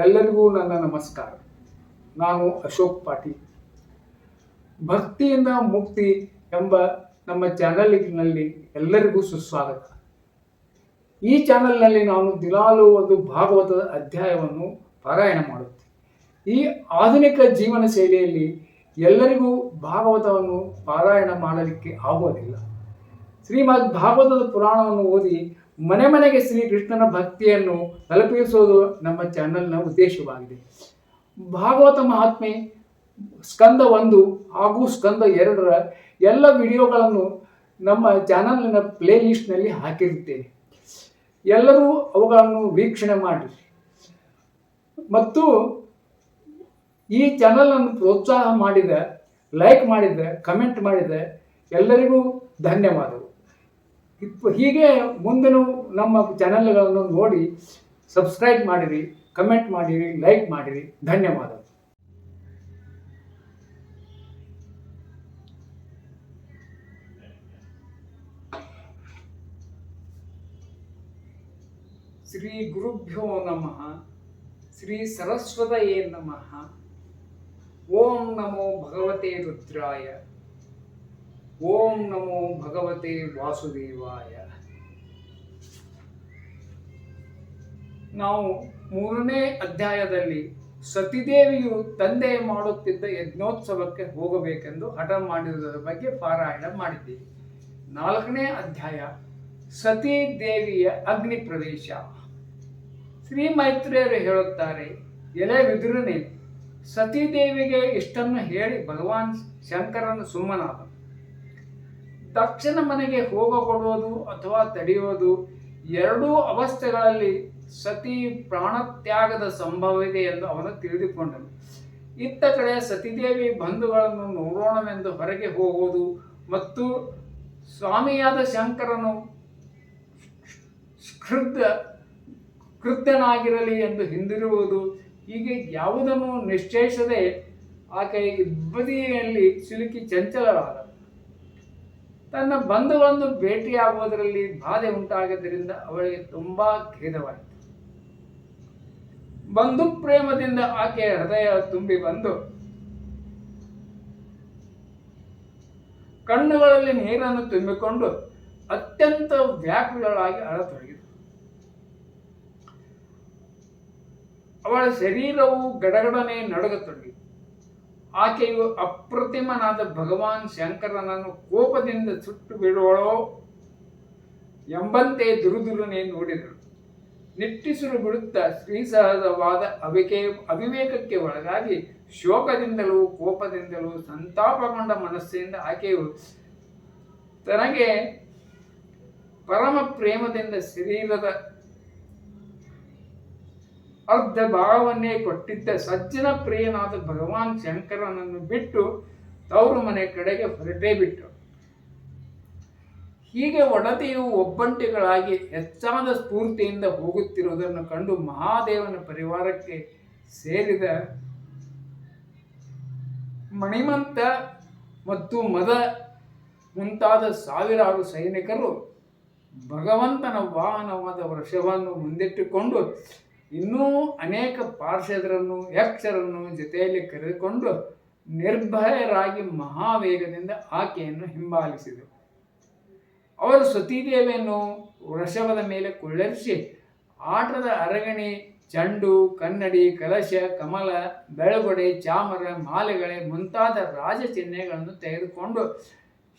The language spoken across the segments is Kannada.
ಎಲ್ಲರಿಗೂ ನನ್ನ ನಮಸ್ಕಾರ. ನಾನು ಅಶೋಕ್ ಪಾಟೀಲ್. ಭಕ್ತಿಯಿಂದ ಮುಕ್ತಿ ಎಂಬ ನಮ್ಮ ಚಾನಲ್ನಲ್ಲಿ ಎಲ್ಲರಿಗೂ ಸುಸ್ವಾಗತ. ಈ ಚಾನಲ್ನಲ್ಲಿ ನಾನು ದಿನಾಲೂ ಒಂದು ಭಾಗವತದ ಅಧ್ಯಾಯವನ್ನು ಪಾರಾಯಣ ಮಾಡುತ್ತೇನೆ. ಈ ಆಧುನಿಕ ಜೀವನ ಶೈಲಿಯಲ್ಲಿ ಎಲ್ಲರಿಗೂ ಭಾಗವತವನ್ನು ಪಾರಾಯಣ ಮಾಡಲಿಕ್ಕೆ ಆಗೋದಿಲ್ಲ. ಶ್ರೀಮದ್ ಭಾಗವತದ ಪುರಾಣವನ್ನು ಓದಿ ಮನೆ ಮನೆಗೆ ಶ್ರೀಕೃಷ್ಣನ ಭಕ್ತಿಯನ್ನು ತಲುಪಿಸುವುದು ನಮ್ಮ ಚಾನಲ್ನ ಉದ್ದೇಶವಾಗಿದೆ. ಭಾಗವತ ಮಹಾತ್ಮೆ ಸ್ಕಂದ 1 ಹಾಗೂ ಸ್ಕಂದ 2 ಎಲ್ಲ ವಿಡಿಯೋಗಳನ್ನು ನಮ್ಮ ಚಾನಲ್ನ ಪ್ಲೇ ಲಿಸ್ಟ್ನಲ್ಲಿ ಹಾಕಿರುತ್ತೇನೆ. ಎಲ್ಲರೂ ಅವುಗಳನ್ನು ವೀಕ್ಷಣೆ ಮಾಡಿ ಮತ್ತು ಈ ಚಾನಲನ್ನು ಪ್ರೋತ್ಸಾಹ ಮಾಡಿದ, ಲೈಕ್ ಮಾಡಿದ, ಕಮೆಂಟ್ ಮಾಡಿದ ಎಲ್ಲರಿಗೂ ಧನ್ಯವಾದಗಳು. ಹೀಗೆ ಮುಂದಿನ ನಮ್ಮ ಚಾನಲ್ಗಳನ್ನು ನೋಡಿ ಸಬ್ಸ್ಕ್ರೈಬ್ ಮಾಡಿರಿ, ಕಮೆಂಟ್ ಮಾಡಿರಿ, ಲೈಕ್ ಮಾಡಿರಿ. ಧನ್ಯವಾದಗಳು. ಶ್ರೀ ಗುರುಭ್ಯೋ ನಮಃ. ಶ್ರೀ ಸರಸ್ವತಯೇ ನಮಃ. ಓಂ ನಮೋ ಭಗವತೆ ರುದ್ರಾಯ. ಓಂ ನಮೋ ಭಗವತೆ ವಾಸುದೇವಾಯ. ನಾವು 3ನೇ ಅಧ್ಯಾಯದಲ್ಲಿ ಸತಿದೇವಿಯು ತಂದೆ ಮಾಡುತ್ತಿದ್ದ ಯಜ್ಞೋತ್ಸವಕ್ಕೆ ಹೋಗಬೇಕೆಂದು ಹಠ ಮಾಡಿರುವುದರ ಬಗ್ಗೆ ಪಾರಾಯಣ ಮಾಡಿದ್ದೀವಿ. 4ನೇ ಅಧ್ಯಾಯ ಸತೀದೇವಿಯ ಅಗ್ನಿ ಪ್ರವೇಶ. ಶ್ರೀ ಮೈತ್ರೇಯರು ಹೇಳುತ್ತಾರೆ, ಎಲೆ ವಿದುರನೇ, ಸತೀದೇವಿಗೆ ಇಷ್ಟನ್ನು ಹೇಳಿ ಭಗವಾನ್ ಶಂಕರನು ಸುಮ್ಮನಾದ. ದಕ್ಷನ ಮನೆಗೆ ಹೋಗಕೊಡುವುದು ಅಥವಾ ತಡೆಯುವುದು ಎರಡೂ ಅವಸ್ಥೆಗಳಲ್ಲಿ ಸತಿ ಪ್ರಾಣತ್ಯಾಗದ ಸಂಭವವಿದೆ ಎಂದು ಅವನು ತಿಳಿದುಕೊಂಡನು. ಇತ್ತ ಕಡೆ ಸತಿದೇವಿ ಬಂಧುಗಳನ್ನು ನೋಡೋಣವೆಂದು ಹೊರಗೆ ಹೋಗುವುದು ಮತ್ತು ಸ್ವಾಮಿಯಾದ ಶಂಕರನು ಕೃತ್ಯನಾಗಿರಲಿ ಎಂದು ಹಿಂದಿರುವುದು, ಹೀಗೆ ಯಾವುದನ್ನು ನಿಶ್ಚಯಿಸದೆ ಆಕೆ ಇಬ್ಬದಿಯಲ್ಲಿ ಸಿಲುಕಿ ಚಂಚಲರಾದ. ತನ್ನ ಬಂಧುಗಳನ್ನು ಭೇಟಿಯಾಗುವುದರಲ್ಲಿ ಬಾಧೆ ಉಂಟಾಗಿದ್ದರಿಂದ ಅವಳಿಗೆ ತುಂಬಾ ಖೇದವಾಯಿತು. ಬಂಧು ಪ್ರೇಮದಿಂದ ಆಕೆಯ ಹೃದಯ ತುಂಬಿ ಬಂದು ಕಣ್ಣುಗಳಲ್ಲಿ ನೀರನ್ನು ತುಂಬಿಕೊಂಡು ಅತ್ಯಂತ ವ್ಯಾಕುಲಳಾಗಿ ಅಳತೊಡಗಿತು. ಅವಳ ಶರೀರವು ಗಡಗಡನೆ ನಡುಗತೊಡಗಿತು. ಆಕೆಯು ಅಪ್ರತಿಮನಾದ ಭಗವಾನ್ ಶಂಕರನನ್ನು ಕೋಪದಿಂದ ಸುಟ್ಟು ಬಿಡುವಳೋ ಎಂಬಂತೆ ದುರುದುರನೆ ನೋಡಿದಳು. ನಿಟ್ಟುಸಿರು ಬಿಡುತ್ತಾ ಶ್ರೀಸಹಜವಾದ ಅವಿವೇಕಕ್ಕೆ ಒಳಗಾಗಿ ಶೋಕದಿಂದಲೂ ಕೋಪದಿಂದಲೂ ಸಂತಾಪಗೊಂಡ ಮನಸ್ಸಿನಿಂದ ಆಕೆಯು ತನಗೆ ಪರಮ ಪ್ರೇಮದಿಂದ ಶರೀರದ ಅರ್ಧ ಭಾವವನ್ನೇ ಕೊಟ್ಟಿದ್ದ ಸಜ್ಜನ ಪ್ರಿಯನಾದ ಭಗವಾನ್ ಶಂಕರನನ್ನು ಬಿಟ್ಟು ತವರು ಮನೆ ಕಡೆಗೆ ಹೊರಟೇ ಬಿಟ್ಟು. ಹೀಗೆ ಒಡತಿಯು ಒಬ್ಬಂಟಿಗಳಾಗಿ ಹೆಚ್ಚಾದ ಸ್ಫೂರ್ತಿಯಿಂದ ಹೋಗುತ್ತಿರುವುದನ್ನು ಕಂಡು ಮಹಾದೇವನ ಪರಿವಾರಕ್ಕೆ ಸೇರಿದ ಮಣಿಮಂತ ಮತ್ತು ಮದ ಮುಂತಾದ ಸಾವಿರಾರು ಸೈನಿಕರು ಭಗವಂತನ ವಾಹನವಾದ ವೃಷಭವನ್ನು ಮುಂದಿಟ್ಟುಕೊಂಡು ಇನ್ನೂ ಅನೇಕ ಪಾರ್ಷದರನ್ನು ಯಕ್ಷರನ್ನು ಜೊತೆಯಲ್ಲಿ ಕರೆದುಕೊಂಡು ನಿರ್ಭಯರಾಗಿ ಮಹಾವೇಗದಿಂದ ಆಕೆಯನ್ನು ಹಿಂಬಾಲಿಸಿದರು. ಅವರು ಸತೀದೇವಿಯನ್ನು ವೃಷಭದ ಮೇಲೆ ಕುಳ್ಳರಿಸಿ ಆಟದ ಅರಗಣಿ, ಚಂಡು, ಕನ್ನಡಿ, ಕಲಶ, ಕಮಲ, ಬೆಳಗೊಡೆ, ಚಾಮರ, ಮಾಲೆಗಳೆ ಮುಂತಾದ ರಾಜ ಚಿಹ್ನೆಗಳನ್ನು ತೆಗೆದುಕೊಂಡು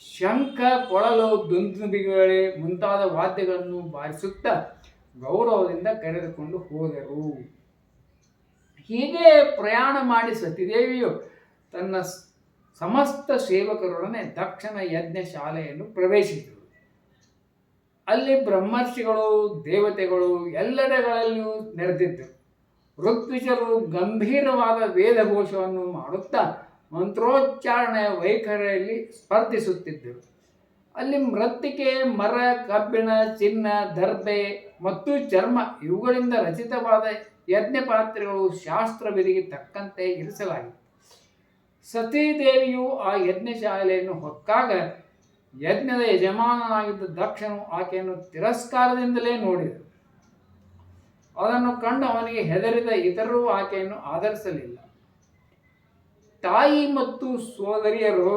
ಶಂಖ, ಕೊಳಲು, ದುಂದುಬಿಗಳೇ ಮುಂತಾದ ವಾದ್ಯಗಳನ್ನು ಬಾರಿಸುತ್ತಾ ಗೌರವದಿಂದ ಕರೆದುಕೊಂಡು ಹೋದರು. ಹೀಗೆ ಪ್ರಯಾಣ ಮಾಡಿ ಸತಿದೇವಿಯು ತನ್ನ ಸಮಸ್ತ ಸೇವಕರೊಡನೆ ದಕ್ಷನ ಯಜ್ಞ ಶಾಲೆಯನ್ನು ಪ್ರವೇಶಿಸಿದರು. ಅಲ್ಲಿ ಬ್ರಹ್ಮರ್ಷಿಗಳು, ದೇವತೆಗಳು ಎಲ್ಲೆಡೆಗಳಲ್ಲಿಯೂ ನೆರೆದಿದ್ದರು. ಋತ್ವಿಜರು ಗಂಭೀರವಾದ ವೇದಘೋಷವನ್ನು ಮಾಡುತ್ತಾ ಮಂತ್ರೋಚ್ಚಾರಣೆಯ ವೈಖರಿಯಲ್ಲಿ ಸ್ಪರ್ಧಿಸುತ್ತಿದ್ದರು. ಅಲ್ಲಿ ಮೃತ್ತಿಕೆ, ಮರ, ಕಬ್ಬಿಣ, ಚಿನ್ನ, ದರ್ಬೆ ಮತ್ತು ಚರ್ಮ ಇವುಗಳಿಂದ ರಚಿತವಾದ ಯಜ್ಞ ಪಾತ್ರೆಗಳು ಶಾಸ್ತ್ರವಿಧಿಗೆ ತಕ್ಕಂತೆ ಇರಿಸಲಾಗಿತ್ತು. ಸತೀದೇವಿಯು ಆ ಯಜ್ಞಶಾಲೆಯನ್ನು ಹೊಕ್ಕಾಗ ಯಜ್ಞದ ಯಜಮಾನನಾಗಿದ್ದ ದಕ್ಷನು ಆಕೆಯನ್ನು ತಿರಸ್ಕಾರದಿಂದಲೇ ನೋಡಿದನು. ಅದನ್ನು ಕಂಡು ಅವನಿಗೆ ಹೆದರಿದ ಇತರರು ಆಕೆಯನ್ನು ಆಧರಿಸಲಿಲ್ಲ. ತಾಯಿ ಮತ್ತು ಸೋದರಿಯರು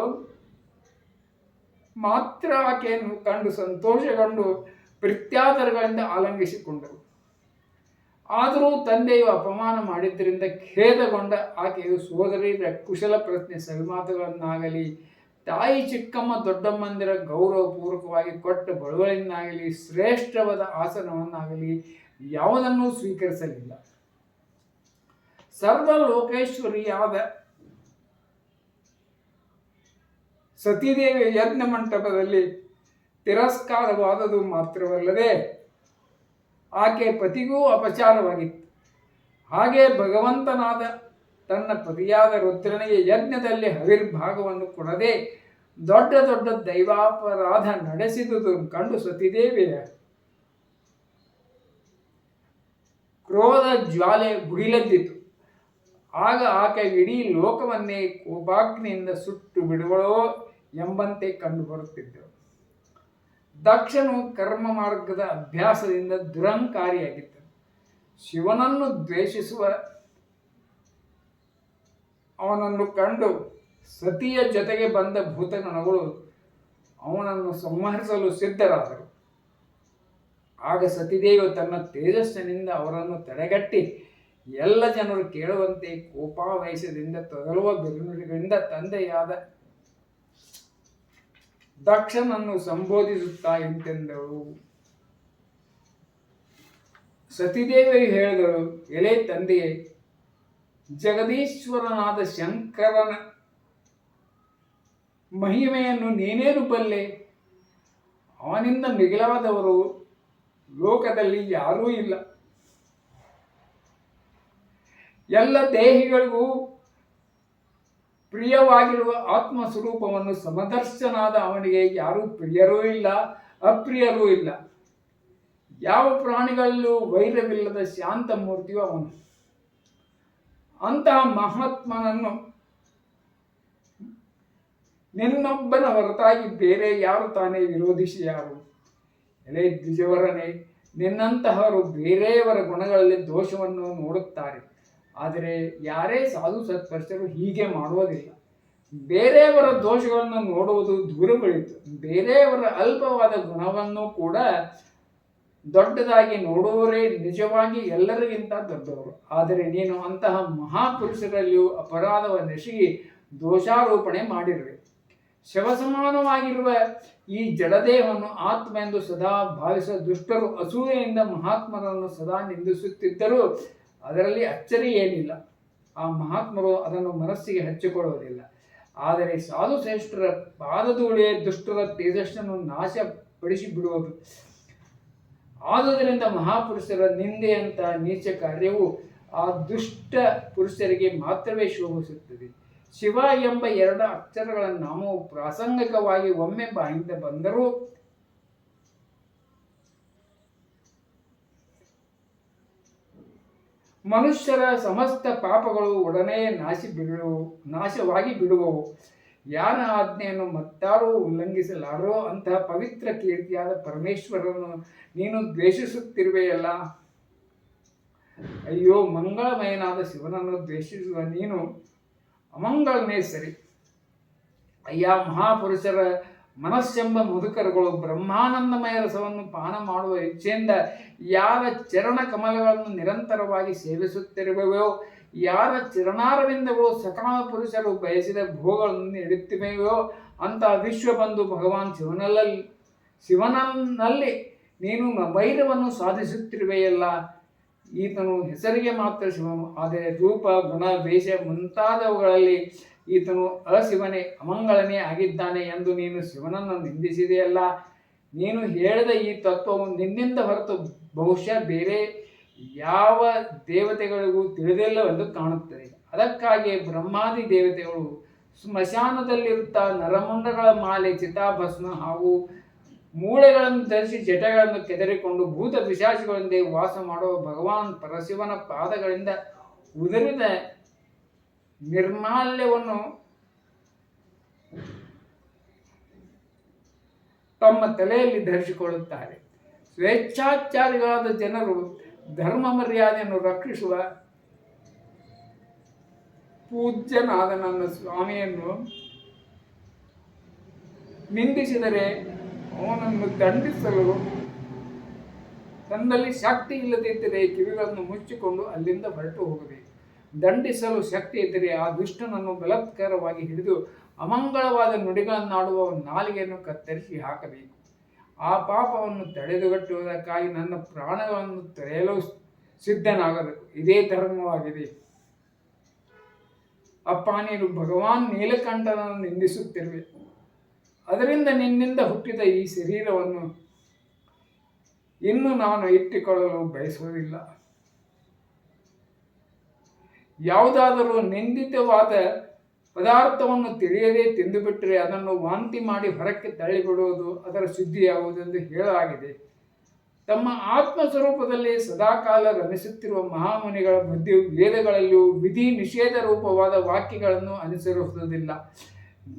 ಮಾತ್ರ ಆಕೆಯನ್ನು ಕಂಡು ಸಂತೋಷಗೊಂಡು ಪ್ರೀತ್ಯಾದರಗಳಿಂದ ಆಲಂಗಿಸಿಕೊಂಡರು. ಆದರೂ ತಂದೆಯು ಅಪಮಾನ ಮಾಡಿದ್ದರಿಂದ ಖೇದಗೊಂಡ ಆಕೆಯು ಸೋದರಿಯರ ಕುಶಲ ಪ್ರಶ್ನೆ ಸವಿಮಾತುಗಳನ್ನಾಗಲಿ, ತಾಯಿ ಚಿಕ್ಕಮ್ಮ ದೊಡ್ಡಮ್ಮಂದಿರ ಗೌರವಪೂರ್ವಕವಾಗಿ ಕೊಟ್ಟ ಬಳುವಳಿಯನ್ನಾಗಲಿ, ಶ್ರೇಷ್ಠವಾದ ಆಸನವನ್ನಾಗಲಿ ಯಾವುದನ್ನೂ ಸ್ವೀಕರಿಸಲಿಲ್ಲ. ಸರ್ವಲೋಕೇಶ್ವರಿಯಾದ ಸತೀದೇವಿಯ ಯಜ್ಞ ಮಂಟಪದಲ್ಲಿ ತಿರಸ್ಕಾರವಾದುದು ಮಾತ್ರವಲ್ಲದೆ ಆಕೆ ಪತಿಗೂ ಅಪಚಾರವಾಗಿತ್ತು. ಹಾಗೆ ಭಗವಂತನಾದ ತನ್ನ ಪತಿಯಾದ ರುದ್ರನಿಗೆ ಯಜ್ಞದಲ್ಲಿ ಹವಿರ್ಭಾಗವನ್ನು ಕೊಡದೆ ದೊಡ್ಡ ದೊಡ್ಡ ದೈವಾಪರಾಧ ನಡೆಸಿದುದನ್ನು ಕಂಡು ಸತೀದೇವಿಯ ಕ್ರೋಧ ಜ್ವಾಲೆ ಭುಗಿಲೆದ್ದಿತು. ಆಗ ಆಕೆ ಇಡೀ ಲೋಕವನ್ನೇ ಕೋಪಾಗ್ನಿಯಿಂದ ಸುಟ್ಟು ಬಿಡುವಳೋ ಎಂಬಂತೆ ಕಂಡು ಬರುತ್ತಿದ್ದಳು. ದಕ್ಷನು ಕರ್ಮ ಮಾರ್ಗದ ಅಭ್ಯಾಸದಿಂದ ದುರಂಕಾರಿಯಾಗಿದ್ದನು. ಶಿವನನ್ನು ದ್ವೇಷಿಸುವ ಅವನನ್ನು ಕಂಡು ಸತಿಯ ಜೊತೆಗೆ ಬಂದ ಭೂತಗಣಗಳು ಅವನನ್ನು ಸಂಹರಿಸಲು ಸಿದ್ಧರಾದರು. ಆಗ ಸತಿದೇವಿ ತನ್ನ ತೇಜಸ್ಸಿನಿಂದ ಅವರನ್ನು ತಡೆಗಟ್ಟಿ ಎಲ್ಲ ಜನರು ಕೇಳುವಂತೆ ಕೋಪಾವೇಶದಿಂದ ತೊದಲುವ ಬಿರುನುಡಿಗಳಿಂದ ತಂದೆಯಾದ ದಕ್ಷನನ್ನು ಸಂಬೋಧಿಸುತ್ತಾ ಎಂತೆಂದಳು. ಸತಿದೇವಿಯು ಹೇಳಿದಳು, ಎಲೆ ತಂದೆಯೇ, ಜಗದೀಶ್ವರನಾದ ಶಂಕರನ ಮಹಿಮೆಯನ್ನು ನೀನೇನು ಬಲ್ಲೆ? ಅವನಿಂದ ಮಿಗಿಲಾದವರು ಲೋಕದಲ್ಲಿ ಯಾರೂ ಇಲ್ಲ. ಎಲ್ಲ ದೇಹಿಗಳಿಗೂ ಪ್ರಿಯವಾಗಿರುವ ಆತ್ಮಸ್ವರೂಪವನ್ನು ಸಮದರ್ಶನಾದ ಅವನಿಗೆ ಯಾರೂ ಪ್ರಿಯರೂ ಇಲ್ಲ, ಅಪ್ರಿಯರೂ ಇಲ್ಲ. ಯಾವ ಪ್ರಾಣಿಗಳಲ್ಲೂ ವೈರವಿಲ್ಲದ ಶಾಂತ ಮೂರ್ತಿಯು ಅವನು. ಅಂತಹ ಮಹಾತ್ಮನನ್ನು ನಿನ್ನೊಬ್ಬನ ಹೊರತಾಗಿ ಬೇರೆ ಯಾರು ತಾನೇ ವಿರೋಧಿಸಿಯಾರು? ಎಲೆ ದ್ವಿಜವರನೇ, ನಿನ್ನಂತಹವರು ಬೇರೆಯವರ ಗುಣಗಳಲ್ಲಿ ದೋಷವನ್ನು ನೋಡುತ್ತಾರೆ. ಆದರೆ ಯಾರೇ ಸಾಧು ಸತ್ಪುರುಷರು ಹೀಗೆ ಮಾಡುವುದಿಲ್ಲ. ಬೇರೆಯವರ ದೋಷಗಳನ್ನು ನೋಡುವುದು ದೂರಗಳಿತು. ಬೇರೆಯವರ ಅಲ್ಪವಾದ ಗುಣವನ್ನು ಕೂಡ ದೊಡ್ಡದಾಗಿ ನೋಡುವವರೇ ನಿಜವಾಗಿ ಎಲ್ಲರಿಗಿಂತ ದೊಡ್ಡವರು. ಆದರೆ ನೀನು ಅಂತಹ ಮಹಾಪುರುಷರಲ್ಲಿಯೂ ಅಪರಾಧವನ್ನೆಸಗಿ ದೋಷಾರೋಪಣೆ ಮಾಡಿರುವೆ. ಶವಸಮಾನವಾಗಿರುವ ಈ ಜಡದೇಹವನ್ನು ಆತ್ಮ ಎಂದು ಸದಾ ಭಾವಿಸುವ ದುಷ್ಟರು ಅಸೂಯೆಯಿಂದ ಮಹಾತ್ಮರನ್ನು ಸದಾ ನಿಂದಿಸುತ್ತಿದ್ದರೂ ಅದರಲ್ಲಿ ಅಚ್ಚರಿ ಏನಿಲ್ಲ. ಆ ಮಹಾತ್ಮರು ಅದನ್ನು ಮನಸ್ಸಿಗೆ ಹಚ್ಚಿಕೊಳ್ಳುವುದಿಲ್ಲ. ಆದರೆ ಸಾಧು ಶ್ರೇಷ್ಠರ ಪಾದಧೂಳಿಯೇ ದುಷ್ಟರ ತೇಜಸ್ಸನ್ನು ನಾಶಪಡಿಸಿ ಬಿಡುವುದು. ಆದುದರಿಂದ ಮಹಾಪುರುಷರ ನಿಂದೆಯಂಥ ನೀಚ ಕಾರ್ಯವು ಆ ದುಷ್ಟ ಪುರುಷರಿಗೆ ಮಾತ್ರವೇ ಶೋಭಿಸುತ್ತದೆ. ಶಿವ ಎಂಬ 2 ಅಕ್ಷರಗಳ ನಾಮವು ಪ್ರಾಸಂಗಿಕವಾಗಿ ಒಮ್ಮೆ ಬಾಯಿಂದ ಬಂದರೂ ಮನುಷ್ಯರ ಸಮಸ್ತ ಪಾಪಗಳು ಒಡನೆ ನಾಶವಾಗಿ ಬಿಡುವವು. ಯಾರ ಆಜ್ಞೆಯನ್ನು ಮತ್ತಾರೂ ಉಲ್ಲಂಘಿಸಲಾರೋ ಅಂತಹ ಪವಿತ್ರ ಕೀರ್ತಿಯಾದ ಪರಮೇಶ್ವರನ್ನು ನೀನು ದ್ವೇಷಿಸುತ್ತಿರುವೆಯಲ್ಲ. ಅಯ್ಯೋ, ಮಂಗಳಮಯನಾದ ಶಿವನನ್ನು ದ್ವೇಷಿಸುವ ನೀನು ಅಮಂಗಳನೇ ಸರಿ. ಅಯ್ಯ, ಮಹಾಪುರುಷರ ಮನಸ್ಸೆಂಬ ಮುದುಕರುಗಳು ಬ್ರಹ್ಮಾನಂದಮಯ ರಸವನ್ನು ಪಾನ ಮಾಡುವ ಇಚ್ಛೆಯಿಂದ ಯಾರ ಚರಣ ಕಮಲಗಳನ್ನು ನಿರಂತರವಾಗಿ ಸೇವಿಸುತ್ತಿರುವೆವೋ, ಯಾರ ಚರಣಾರವಿಂದಗಳು ಸಕಾಲ ಪುರುಷರು ಬಯಸಿದ ಭೋಗಗಳನ್ನು ನೀಡುತ್ತಿವೆಯೋ ಅಂತಹ ವಿಶ್ವಬಂಧು ಭಗವಾನ್ ಶಿವನಲ್ಲಿ ನೀನು ವೈರವನ್ನು ಸಾಧಿಸುತ್ತಿರುವೆಯಲ್ಲ. ಈತನು ಹೆಸರಿಗೆ ಮಾತ್ರ ಶಿವನು, ಆದರೆ ರೂಪ, ಗುಣ, ವೇಷ ಮುಂತಾದವುಗಳಲ್ಲಿ ಈತನು ಅಶಿವನೇ, ಅಮಂಗಳನೇ ಆಗಿದ್ದಾನೆ ಎಂದು ನೀನು ಶಿವನನ್ನು ನಿಂದಿಸಿದೆಯಲ್ಲ. ನೀನು ಹೇಳಿದ ಈ ತತ್ವವು ನಿನ್ನಿಂದ ಹೊರತು ಬಹುಶಃ ಬೇರೆ ಯಾವ ದೇವತೆಗಳಿಗೂ ತಿಳಿದಿಲ್ಲವೆಂದು ಕಾಣುತ್ತದೆ. ಅದಕ್ಕಾಗಿ ಬ್ರಹ್ಮಾದಿ ದೇವತೆಗಳು ಸ್ಮಶಾನದಲ್ಲಿರುತ್ತಾ ನರಮುಂಡಗಳ ಮಾಲೆ, ಚಿತಾಭಸ್ಮ ಹಾಗೂ ಮೂಳೆಗಳನ್ನು ಧರಿಸಿ ಜಟಗಳನ್ನು ಕೆದರಿಕೊಂಡು ಭೂತ ಪಿಶಾಚಿಗಳೊಂದೇ ವಾಸ ಮಾಡುವ ಭಗವಾನ್ ಪರಶಿವನ ಪಾದಗಳಿಂದ ಉದುರಿದ ನಿರ್ಮಾಲ್ಯವನ್ನು ತಮ್ಮ ತಲೆಯಲ್ಲಿ ಧರಿಸಿಕೊಳ್ಳುತ್ತಾರೆ. ಸ್ವೇಚ್ಛಾಚಾರಿಗಳಾದ ಜನರು ಧರ್ಮ ಮರ್ಯಾದೆಯನ್ನು ರಕ್ಷಿಸುವ ಪೂಜ್ಯನಾದ ನನ್ನ ಸ್ವಾಮಿಯನ್ನು ನಿಂದಿಸಿದರೆ ಅವನನ್ನು ದಂಡಿಸಲು ತನ್ನಲ್ಲಿ ಶಕ್ತಿ ಇಲ್ಲದಿದ್ದರೆ ಕಿವಿಗಳನ್ನು ಮುಚ್ಚಿಕೊಂಡು ಅಲ್ಲಿಂದ ಹೊರಟು ಹೋಗಬೇಕು. ದಂಡಿಸಲು ಶಕ್ತಿ ಇದ್ದರೆ ಆ ದುಷ್ಟನನ್ನು ಬಲಾತ್ಕಾರವಾಗಿ ಹಿಡಿದು ಅಮಂಗಳವಾದ ನುಡಿಗಳನ್ನಾಡುವ ನಾಲಿಗೆಯನ್ನು ಕತ್ತರಿಸಿ ಹಾಕಬೇಕು. ಆ ಪಾಪವನ್ನು ತಡೆದುಗಟ್ಟುವುದಕ್ಕಾಗಿ ನನ್ನ ಪ್ರಾಣಗಳನ್ನು ತೊರೆಯಲು ಸಿದ್ಧನಾಗಬೇಕು. ಇದೇ ಧರ್ಮವಾಗಿದೆ. ಅಪ್ಪ, ನೀನು ಭಗವಾನ್ ನೀಲಕಂಠನನ್ನು ನಿಂದಿಸುತ್ತಿರುವೆ. ಅದರಿಂದ ನಿನ್ನಿಂದ ಹುಟ್ಟಿದ ಈ ಶರೀರವನ್ನು ಇನ್ನು ನಾನು ಇಟ್ಟುಕೊಳ್ಳಲು ಬಯಸುವುದಿಲ್ಲ. ಯಾವುದಾದರೂ ನಿಂದಿತವಾದ ಪದಾರ್ಥವನ್ನು ತಿಳಿಯದೇ ತಿಂದುಬಿಟ್ಟರೆ ಅದನ್ನು ವಾಂತಿ ಮಾಡಿ ಹೊರಕ್ಕೆ ತಳ್ಳಿಬಿಡುವುದು ಅದರ ಶುದ್ಧಿಯಾಗುವುದೆಂದು ಹೇಳಲಾಗಿದೆ. ತಮ್ಮ ಆತ್ಮಸ್ವರೂಪದಲ್ಲಿ ಸದಾಕಾಲ ರಮಿಸುತ್ತಿರುವ ಮಹಾಮುನಿಗಳ ಬುದ್ಧಿಯು ವೇದಗಳಲ್ಲಿಯೂ ವಿಧಿ ನಿಷೇಧ ರೂಪವಾದ ವಾಕ್ಯಗಳನ್ನು ಅನುಸರಿಸುವುದಿಲ್ಲ.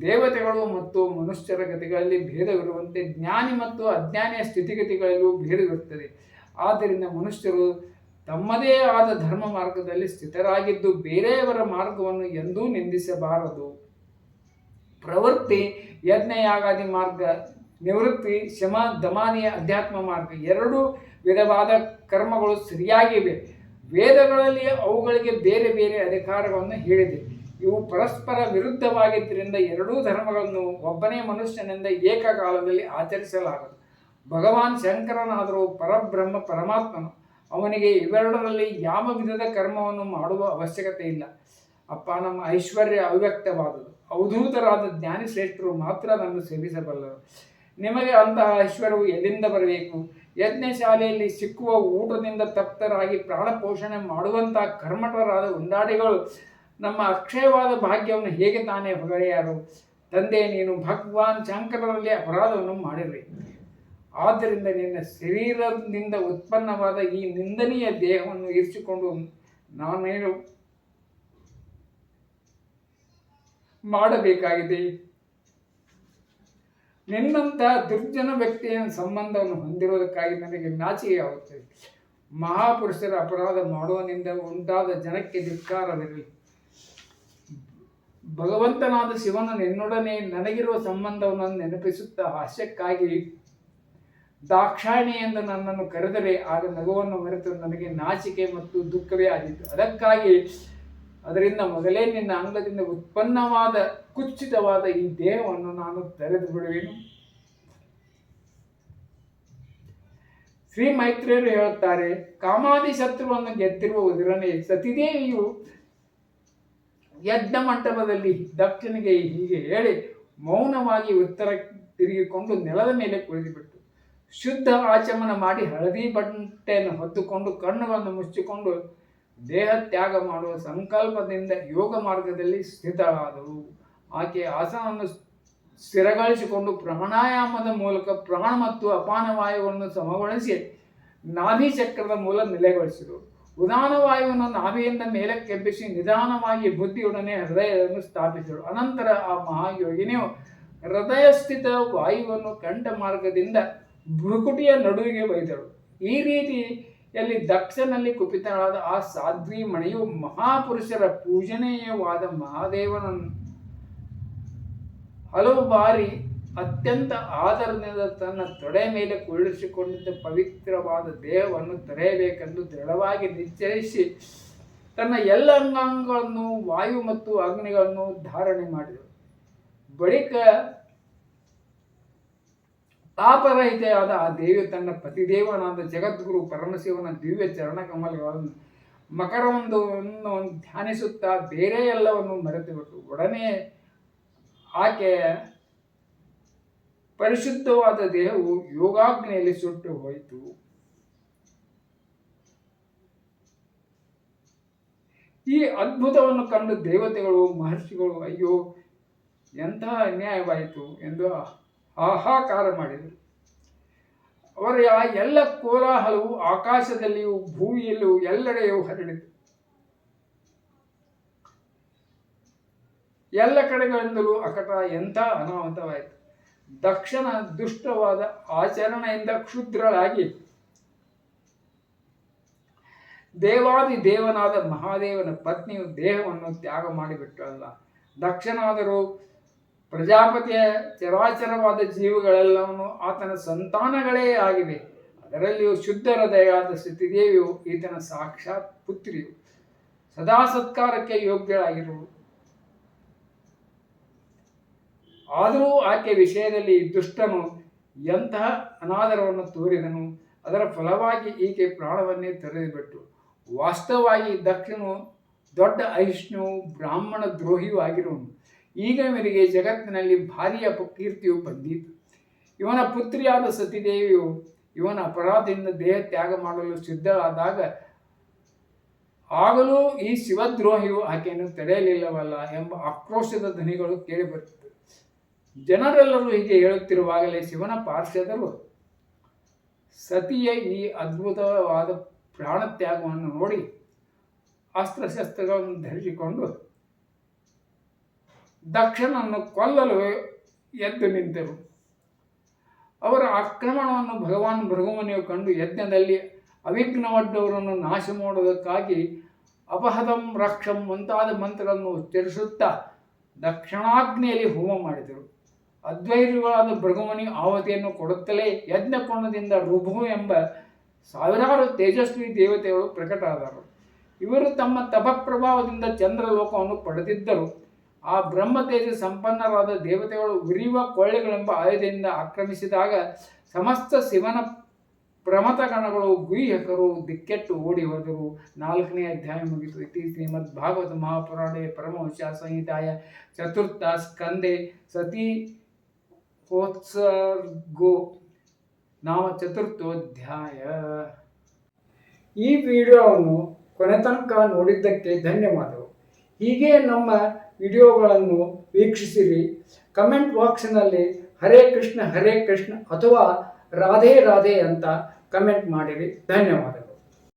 ದೇವತೆಗಳು ಮತ್ತು ಮನುಷ್ಯರ ಗತಿಗಳಲ್ಲಿ ಭೇದವಿರುವಂತೆ ಜ್ಞಾನಿ ಮತ್ತು ಅಜ್ಞಾನಿಯ ಸ್ಥಿತಿಗತಿಗಳಲ್ಲೂ ಭೇದವಿರುತ್ತದೆ. ಆದ್ದರಿಂದ ಮನುಷ್ಯರು ತಮ್ಮದೇ ಆದ ಧರ್ಮ ಮಾರ್ಗದಲ್ಲಿ ಸ್ಥಿತರಾಗಿದ್ದು ಬೇರೆಯವರ ಮಾರ್ಗವನ್ನು ಎಂದೂ ನಿಂದಿಸಬಾರದು. ಪ್ರವೃತ್ತಿ ಯಜ್ಞಯಾಗಾದಿ ಮಾರ್ಗ, ನಿವೃತ್ತಿ ಶಮ ದಮಾನಿಯ ಅಧ್ಯಾತ್ಮ ಮಾರ್ಗ, ಎರಡೂ ವಿಧವಾದ ಕರ್ಮಗಳು ಸರಿಯಾಗಿವೆ. ವೇದಗಳಲ್ಲಿ ಅವುಗಳಿಗೆ ಬೇರೆ ಬೇರೆ ಅಧಿಕಾರಗಳನ್ನು ಹೇಳಿದೆ. ಇವು ಪರಸ್ಪರ ವಿರುದ್ಧವಾಗಿದ್ದರಿಂದ ಎರಡೂ ಧರ್ಮಗಳನ್ನು ಒಬ್ಬನೇ ಮನುಷ್ಯನಿಂದ ಏಕಕಾಲದಲ್ಲಿ ಆಚರಿಸಲಾಗದು. ಭಗವಾನ್ ಶಂಕರನಾದರೂ ಪರಬ್ರಹ್ಮ ಪರಮಾತ್ಮನು. ಅವನಿಗೆ ಇವೆರಡರಲ್ಲಿ ಯಾವ ವಿಧದ ಕರ್ಮವನ್ನು ಮಾಡುವ ಅವಶ್ಯಕತೆ ಇಲ್ಲ. ಅಪ್ಪ, ನಮ್ಮ ಐಶ್ವರ್ಯ ಅವ್ಯಕ್ತವಾದುದು. ಅವಧೂತರಾದ ಜ್ಞಾನಿ ಶ್ರೇಷ್ಠರು ಮಾತ್ರ ಅದನ್ನು ಸೇವಿಸಬಲ್ಲರು. ನಿಮಗೆ ಅಂತಹ ಐಶ್ವರ್ಯವು ಎಲ್ಲಿಂದ ಬರಬೇಕು? ಯಜ್ಞಶಾಲೆಯಲ್ಲಿ ಸಿಕ್ಕುವ ಊಟದಿಂದ ತಪ್ತರಾಗಿ ಪ್ರಾಣ ಪೋಷಣೆ ಮಾಡುವಂತಹ ಕರ್ಮಠರಾದ ಉಂಡಾಡಿಗಳು ನಮ್ಮ ಅಕ್ಷಯವಾದ ಭಾಗ್ಯವನ್ನು ಹೇಗೆ ತಾನೇ ಹೊಗಳೆಯಾರು? ತಂದೆ, ನೀನು ಭಗವಾನ್ ಶಂಕರರಲ್ಲಿ ಅಪರಾಧವನ್ನು ಮಾಡಿರಿ. ಆದ್ದರಿಂದ ನಿನ್ನ ಶರೀರದಿಂದ ಉತ್ಪನ್ನವಾದ ಈ ನಿಂದನೀಯ ದೇಹವನ್ನು ಇರಿಸಿಕೊಂಡು ನಾನೇನು ಮಾಡಬೇಕಾಗಿದೆ? ನಿನ್ನಂಥ ದುರ್ಜನ ವ್ಯಕ್ತಿಯ ಸಂಬಂಧವನ್ನು ಹೊಂದಿರುವುದಕ್ಕಾಗಿ ನನಗೆ ನಾಚಿಕೆಯಾಗುತ್ತದೆ. ಮಹಾಪುರುಷರ ಅಪರಾಧ ಮಾಡುವನಿಂದ ಉಂಟಾದ ಜನಕ್ಕೆ ಧಿಕ್ಕಾರವಿರಲಿ. ಭಗವಂತನಾದ ಶಿವನು ನಿನ್ನೊಡನೆ ನನಗಿರುವ ಸಂಬಂಧವನ್ನು ನೆನಪಿಸುತ್ತಾ ಹಾಸ್ಯಕ್ಕಾಗಿ ದಾಕ್ಷಾಯಣಿ ಎಂದು ನನ್ನನ್ನು ಕರೆದರೆ ಆಗ ನಗುವನ್ನು ಮರೆತು ನನಗೆ ನಾಚಿಕೆ ಮತ್ತು ದುಃಖವೇ ಆದಿತ್ತು. ಅದಕ್ಕಾಗಿ ಅದರಿಂದ ಮೊದಲೇ ನಿನ್ನ ಅಂಗದಿಂದ ಉತ್ಪನ್ನವಾದ ಕುಚ್ಚಿತವಾದ ಈ ದೇಹವನ್ನು ನಾನು ತೆರೆದು ಬಿಡುವೆನು. ಶ್ರೀ ಮೈತ್ರೇಯರು ಹೇಳುತ್ತಾರೆ, ಕಾಮಾದಿ ಶತ್ರುವನ್ನು ಗೆದ್ದಿರುವ ಉದಿರನೇ ಸತಿದೇವಿಯು ಯಜ್ಞ ಮಂಟಪದಲ್ಲಿ ದಕ್ಷನಿಗೆ ಹೀಗೆ ಹೇಳಿ ಮೌನವಾಗಿ ಉತ್ತರ ತಿರುಗಿಕೊಂಡು ನೆಲದ ಮೇಲೆ ಕುಳಿತುಬಿಟ್ಟು ಶುದ್ಧ ಆಚಮನ ಮಾಡಿ ಹಳದಿ ಬಟ್ಟೆಯನ್ನು ಹೊತ್ತುಕೊಂಡು ಕಣ್ಣುಗಳನ್ನು ಮುಚ್ಚಿಕೊಂಡು ದೇಹ ತ್ಯಾಗ ಮಾಡುವ ಸಂಕಲ್ಪದಿಂದ ಯೋಗ ಮಾರ್ಗದಲ್ಲಿ ಸ್ಥಿತಳಾದಳು. ಆಕೆ ಆಸನವನ್ನು ಸ್ಥಿರಗೊಳಿಸಿಕೊಂಡು ಪ್ರಾಣಾಯಾಮದ ಮೂಲಕ ಪ್ರಾಣ ಮತ್ತು ಅಪಾನ ವಾಯುವನ್ನು ಸಮಗೊಳಿಸಿ ನಾಭಿ ಚಕ್ರದ ಮೂಲ ನೆಲೆಗೊಳಿಸಿದಳು. ಉದಾನ ವಾಯುವನ್ನು ನಾಭಿಯಿಂದ ಮೇಲಕ್ಕೆಬ್ಬಿಸಿ ನಿಧಾನವಾಗಿ ಬುದ್ಧಿಯೊಡನೆ ಹೃದಯವನ್ನು ಸ್ಥಾಪಿಸಿದಳು. ಅನಂತರ ಆ ಮಹಾಯೋಗಿನಿಯು ಹೃದಯಸ್ಥಿತ ವಾಯುವನ್ನು ಕಂಠ ಮಾರ್ಗದಿಂದ ಭ್ರುಕುಟಿಯ ನಡುವಿಗೆ ಒಯ್ದಳು. ಈ ರೀತಿಯಲ್ಲಿ ದಕ್ಷನಲ್ಲಿ ಕುಪಿತಳಾದ ಆ ಸಾಧ್ವಿ ಮಣಿಯು ಮಹಾಪುರುಷರ ಪೂಜನೀಯವಾದ ಮಹಾದೇವನನ್ನು ಹಲವು ಬಾರಿ ಅತ್ಯಂತ ಆದರದಿಂದ ತನ್ನ ತೊಡೆ ಮೇಲೆ ಕುಳ್ಳಿಸಿಕೊಂಡಿದ್ದ ಪವಿತ್ರವಾದ ದೇಹವನ್ನು ತೊರೆಯಬೇಕೆಂದು ದೃಢವಾಗಿ ನಿಶ್ಚಯಿಸಿ ತನ್ನ ಎಲ್ಲ ಅಂಗಾಂಗಗಳನ್ನು ವಾಯು ಮತ್ತು ಅಗ್ನಿಗಳನ್ನು ಧಾರಣೆ ಮಾಡಿದಳು. ಬಳಿಕ ತಾಪರಹಿತೆಯಾದ ಆ ದೇವಿಯು ತನ್ನ ಪತಿದೇವನಾದ ಜಗದ್ಗುರು ಪರಮಶಿವನ ದಿವ್ಯ ಚರಣಕಮಲಗಳನ್ನು ಮಕರವೊಂದನ್ನು ಧ್ಯಾನಿಸುತ್ತಾ ಬೇರೆ ಎಲ್ಲವನ್ನು ಮರೆತುಬಿಟ್ಟು ಒಡನೆ ಆಕೆಯ ಪರಿಶುದ್ಧವಾದ ದೇಹವು ಯೋಗಾಗ್ನಿಯಲ್ಲಿ ಸುಟ್ಟು ಹೋಯಿತು. ಈ ಅದ್ಭುತವನ್ನು ಕಂಡು ದೇವತೆಗಳು ಮಹರ್ಷಿಗಳು ಅಯ್ಯೋ ಎಂತಹ ಅನ್ಯಾಯವಾಯಿತು ಎಂದು ಹಾಹಾಕಾರ ಮಾಡಿದರು. ಅವರ ಆ ಎಲ್ಲ ಕೋಲಾಹಲವು ಆಕಾಶದಲ್ಲಿಯೂ ಭೂಮಿಯಲ್ಲೂ ಎಲ್ಲೆಡೆಯೂ ಹರಡಿತು. ಎಲ್ಲ ಕಡೆಗಳಿಂದಲೂ ಅಕಟ ಎಂಥ ಅನಾಹುತವಾಯಿತು. ದಕ್ಷನ ದುಷ್ಟವಾದ ಆಚರಣೆಯಿಂದ ಕ್ಷುದ್ರಳಾಗಿ ದೇವಾದಿ ದೇವನಾದ ಮಹಾದೇವನ ಪತ್ನಿಯು ದೇಹವನ್ನು ತ್ಯಾಗ ಮಾಡಿಬಿಟ್ಟಲ್ಲ. ದಕ್ಷನಾದರೂ ಪ್ರಜಾಪತಿಯ ಚರಾಚರವಾದ ಜೀವಗಳೆಲ್ಲವನ್ನು ಆತನ ಸಂತಾನಗಳೇ ಆಗಿವೆ. ಅದರಲ್ಲಿಯೂ ಶುದ್ಧ ಹೃದಯವಾದ ಸತಿದೇವಿಯು ಈತನ ಸಾಕ್ಷಾತ್ ಪುತ್ರಿಯು, ಸದಾ ಸತ್ಕಾರಕ್ಕೆ ಯೋಗ್ಯಳಾಗಿರುವುದು. ಆದರೂ ಆಕೆ ವಿಷಯದಲ್ಲಿ ದುಷ್ಟನು ಎಂತಹ ಅನಾದರವನ್ನು ತೋರಿದನು. ಅದರ ಫಲವಾಗಿ ಈಕೆ ಪ್ರಾಣವನ್ನೇ ತೊರೆದುಬಿಟ್ಟು. ವಾಸ್ತವವಾಗಿ ದಕ್ಷನು ದೊಡ್ಡ ಅಹಿಷ್ಣು ಬ್ರಾಹ್ಮಣ ದ್ರೋಹಿಯೂ ಆಗಿರುವನು. ಈಗ ಇವನಿಗೆ ಜಗತ್ತಿನಲ್ಲಿ ಭಾರೀ ಅಪಕೀರ್ತಿಯು ಬಂದಿತು. ಇವನ ಪುತ್ರಿಯಾದ ಸತಿದೇವಿಯು ಇವನ ಅಪರಾಧದಿಂದ ದೇಹ ತ್ಯಾಗ ಮಾಡಲು ಸಿದ್ಧಳಾದಾಗ ಆಗಲೂ ಈ ಶಿವದ್ರೋಹಿಯು ಆಕೆಯನ್ನು ತಡೆಯಲಿಲ್ಲವಲ್ಲ ಎಂಬ ಆಕ್ರೋಶದ ಧ್ವನಿಗಳು ಕೇಳಿಬರುತ್ತದೆ. ಜನರೆಲ್ಲರೂ ಹೀಗೆ ಹೇಳುತ್ತಿರುವಾಗಲೇ ಶಿವನ ಪಾರ್ಷದರು ಸತಿಯ ಈ ಅದ್ಭುತವಾದ ಪ್ರಾಣತ್ಯಾಗವನ್ನು ನೋಡಿ ಅಸ್ತ್ರಶಸ್ತ್ರಗಳನ್ನು ಧರಿಸಿಕೊಂಡು ದಕ್ಷನನ್ನು ಕೊಲ್ಲಲು ಎದ್ದು ನಿಂತರು. ಅವರ ಆಕ್ರಮಣವನ್ನು ಭಗವಾನ್ ಭೃಗುಮುನಿಯು ಕಂಡು ಯಜ್ಞದಲ್ಲಿ ಅವಿಘ್ನವಡ್ಡವರನ್ನು ನಾಶ ಮಾಡುವುದಕ್ಕಾಗಿ ಅಪಹದಂ ರಕ್ಷಂ ಮುಂತಾದ ಮಂತ್ರಗಳನ್ನು ಉಚ್ಚರಿಸುತ್ತಾ ದಕ್ಷಿಣಾಗ್ನಿಯಲ್ಲಿ ಹೋಮ ಮಾಡಿದರು. ಅದ್ವೈರಿಗಳಾದ ಭೃಗುಮುನಿ ಆಹುತಿಯನ್ನು ಕೊಡುತ್ತಲೇ ಯಜ್ಞಕೋಣದಿಂದ ರುಭು ಎಂಬ ಸಾವಿರಾರು ತೇಜಸ್ವಿ ದೇವತೆಗಳು ಪ್ರಕಟರಾದರು. ಇವರು ತಮ್ಮ ತಪಪ್ರಭಾವದಿಂದ ಚಂದ್ರಲೋಕವನ್ನು ಪಡೆದಿದ್ದರು. ಆ ಬ್ರಹ್ಮ ತೇಜ ಸಂಪನ್ನರಾದ ದೇವತೆಗಳು ಉರಿಯುವ ಕೊಳ್ಳೆಗಳೆಂಬ ಆಯುಧದಿಂದ ಆಕ್ರಮಿಸಿದಾಗ ಸಮಸ್ತ ಶಿವನ ಪ್ರಮಥಗಣಗಳು ಗುಹ್ಯಕರು ದಿಕ್ಕೆಟ್ಟು ಓಡಿ ಹೋದರು. 4ನೇ ಅಧ್ಯಾಯ ಮುಗಿತು. ಇತಿ ಶ್ರೀಮದ್ ಭಾಗವತ ಮಹಾಪುರಾಣೇ ಪರಮಹಂಸ ಸಂಹಿತಾಯ ಚತುರ್ಥ ಸ್ಕಂದೆ ಸತಿ ಹೋತ್ಸರ್ಗೋ ನಾಮ ಚತುರ್ಥೋಧ್ಯಾಯ. ಈ ವಿಡಿಯೋವನ್ನು ಕೊನೆ ತನಕ ನೋಡಿದ್ದಕ್ಕೆ ಧನ್ಯವಾದಗಳು. ಹೀಗೆ ನಮ್ಮ ವಿಡಿಯೋಗಳನ್ನು ವೀಕ್ಷಿಸಿರಿ. ಕಮೆಂಟ್ ಬಾಕ್ಸ್ನಲ್ಲಿ ಹರೇ ಕೃಷ್ಣ ಅಥವಾ ರಾಧೆ ರಾಧೆ ಅಂತ ಕಮೆಂಟ್ ಮಾಡಿರಿ. ಧನ್ಯವಾದಗಳು.